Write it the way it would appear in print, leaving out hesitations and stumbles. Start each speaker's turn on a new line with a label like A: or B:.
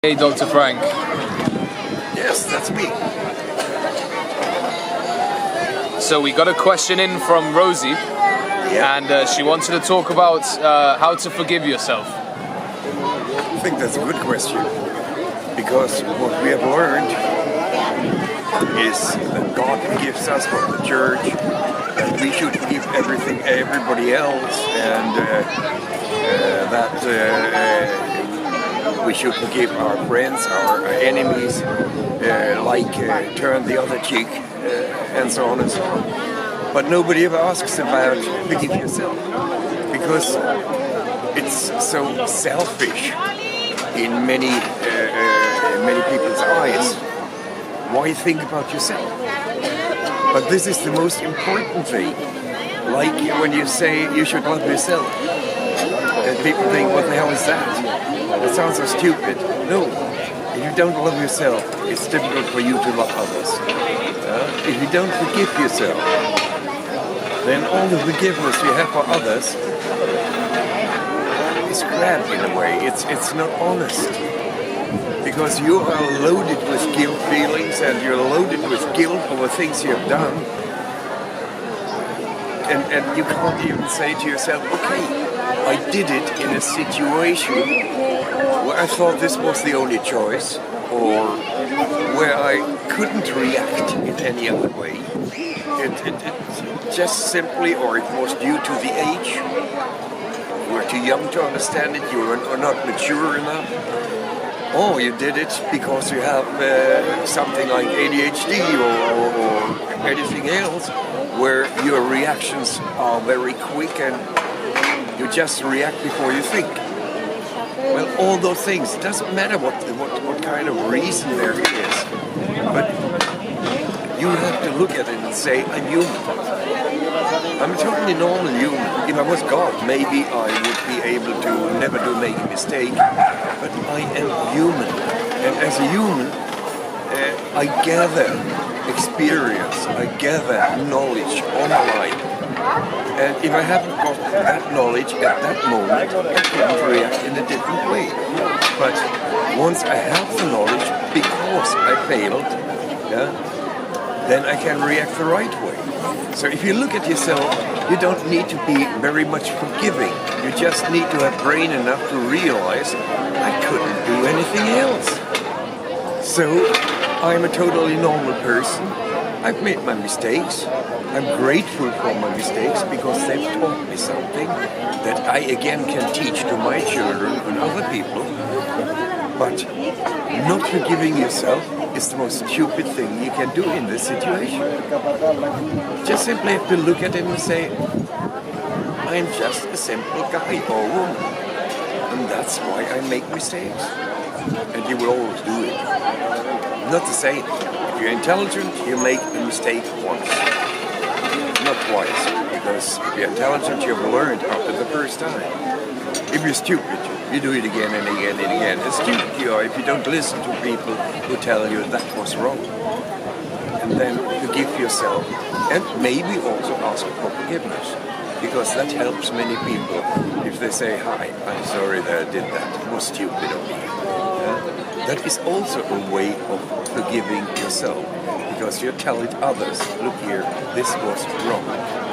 A: Hey, Dr. Frank.
B: Yes, that's me.
A: So we got a question in from Rosie, and she wanted to talk about how to forgive yourself.
B: I think that's a good question, because what we have learned is that God gives us from the church, that we should give everybody else, and that we should forgive our friends, our enemies, turn the other cheek, and so on and so on. But nobody ever asks about forgive yourself, because it's so selfish in many people's eyes. Why think about yourself? But this is the most important thing. Like when you say you should love yourself, people think, what the hell is that? That sounds so stupid. No, if you don't love yourself, it's difficult for you to love others. If you don't forgive yourself, then all the forgiveness you have for others is crap in a way. It's not honest. Because you are loaded with guilt feelings, and you're loaded with guilt over things you have done. And you can't even say to yourself, okay, I did it in a situation where I thought this was the only choice, or where I couldn't react in any other way. It just simply, or it was due to the age. You were too young to understand it, you were not mature enough. Or you did it because you have something like ADHD or anything else, where your reactions are very quick and you just react before you think. Well, all those things, it doesn't matter what kind of reason there is, but you have to look at it and say, I'm human. I'm a totally normal human. If I was God, maybe I would be able to never make a mistake, but I am human. And as a human, I gather experience, I gather knowledge online. And if I haven't got that knowledge at that moment, I can't react in a different way. But once I have the knowledge, because I failed, then I can react the right way. So if you look at yourself, you don't need to be very much forgiving. You just need to have brain enough to realize I couldn't do anything else. So I'm a totally normal person. I've made my mistakes. I'm grateful for my mistakes because they've taught me something that I again can teach to my children and other people. But not forgiving yourself is the most stupid thing you can do in this situation. Just simply have to look at it and say, I'm just a simple guy or woman. And that's why I make mistakes. And you will always do it. Not the same. If you're intelligent, you make a mistake once. Not twice. Because if you're intelligent, you've learned after the first time. If you're stupid, you do it again and again and again. As stupid you are if you don't listen to people who tell you that was wrong. And then forgive yourself, and maybe also ask for forgiveness, because that helps many people. If they say, hi, I'm sorry that I did that, it was stupid of me. That is also a way of forgiving yourself, because you're telling others, look here, this was wrong.